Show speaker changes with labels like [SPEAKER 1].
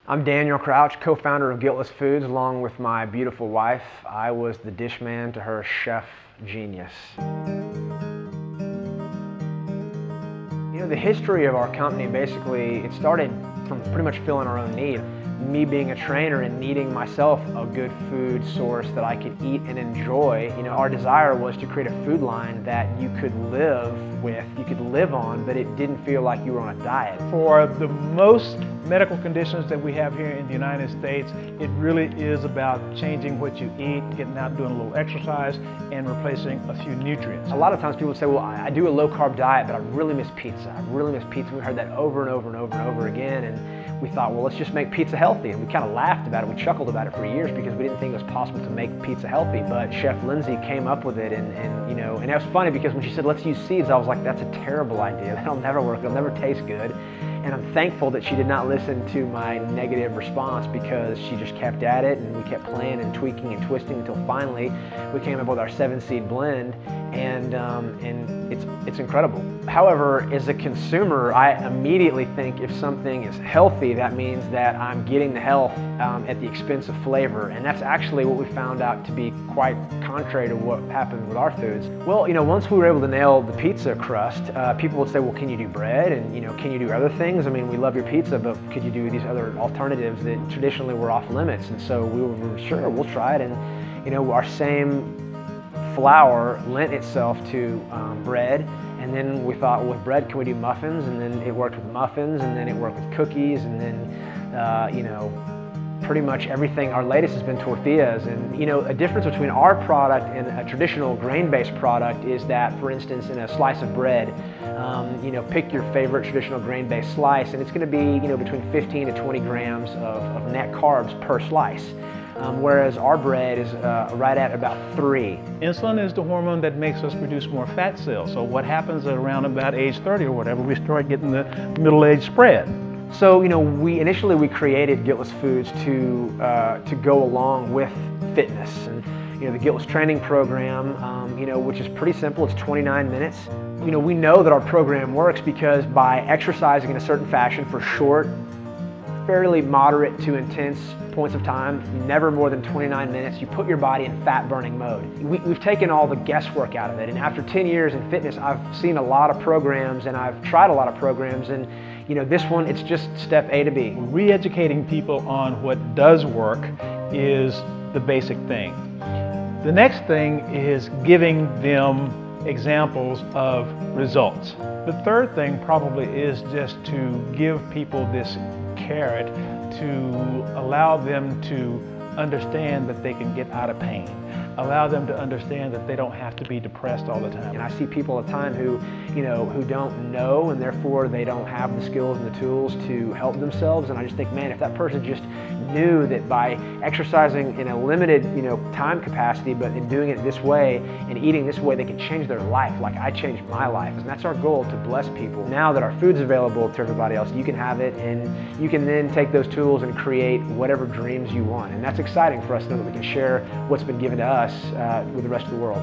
[SPEAKER 1] I'm Daniel Crouch, co-founder of Guiltless Foods, along with my beautiful wife. I was the dish man to her chef genius. You know, the history of our company, basically, it started from pretty much filling our own need. Me being a trainer and needing myself a good food source that I could eat and enjoy. You know, our desire was to create a food line that you could live with, you could live on, but it didn't feel like you were on a diet.
[SPEAKER 2] For the most medical conditions that we have here in the United States, it really is about changing what you eat, getting out, doing a little exercise, and replacing a few nutrients.
[SPEAKER 1] A lot of times people say, well, I do a low-carb diet, but I really miss pizza. I really miss pizza. We heard that over and over and over and over again, and we thought, well, let's just make pizza healthy. And we kind of laughed about it. We chuckled about it for years because we didn't think it was possible to make pizza healthy. But Chef Lindsay came up with it, and you know, and it was funny because when she said, let's use seeds, I was like, that's a terrible idea. That'll never work. It'll never taste good. And I'm thankful that she did not listen to my negative response, because she just kept at it, and we kept playing and tweaking and twisting until finally we came up with our 7-seed blend, and it's incredible. However, as a consumer, I immediately think if something is healthy, that means that I'm getting the health at the expense of flavor, and that's actually what we found out to be quite contrary to what happened with our foods. Well, you know, once we were able to nail the pizza crust, people would say, well, can you do bread, and you know, can you do other things? I mean, we love your pizza, but could you do these other alternatives that traditionally were off limits? And so we were sure, we'll try it. And you know, our same flour lent itself to bread, and then we thought, well, with bread, can we do muffins? And then it worked with muffins, and then it worked with cookies, and then you know, pretty much everything. Our latest has been tortillas. And you know, a difference between our product and a traditional grain-based product is that, for instance, in a slice of bread, you know, pick your favorite traditional grain-based slice, and it's going to be, you know, between 15 to 20 grams of net carbs per slice. Whereas our bread is right at about 3.
[SPEAKER 2] Insulin is the hormone that makes us produce more fat cells. So what happens at around about age 30 or whatever, we start getting the middle-age spread.
[SPEAKER 1] So, you know, initially we created Guiltless Foods to go along with fitness. And, you know, the Guiltless training program, you know, which is pretty simple, it's 29 minutes. You know, we know that our program works because by exercising in a certain fashion for short, fairly moderate to intense points of time, never more than 29 minutes, you put your body in fat burning mode. We've taken all the guesswork out of it, and after 10 years in fitness, I've seen a lot of programs and I've tried a lot of programs, and you know, this one, it's just step A to B.
[SPEAKER 2] Re-educating people on what does work is the basic thing. The next thing is giving them examples of results. The third thing probably is just to give people this carrot to allow them to understand that they can get out of pain. Allow them to understand that they don't have to be depressed all the time.
[SPEAKER 1] And I see people all the time who, you know, who don't know, and therefore they don't have the skills and the tools to help themselves. And I just think, man, if that person just knew that by exercising in a limited, you know, time capacity, but in doing it this way and eating this way, they can change their life like I changed my life. And that's our goal, to bless people. Now that our food's available to everybody else, you can have it, and you can then take those tools and create whatever dreams you want. And that's exciting for us to know that we can share what's been given to us with the rest of the world.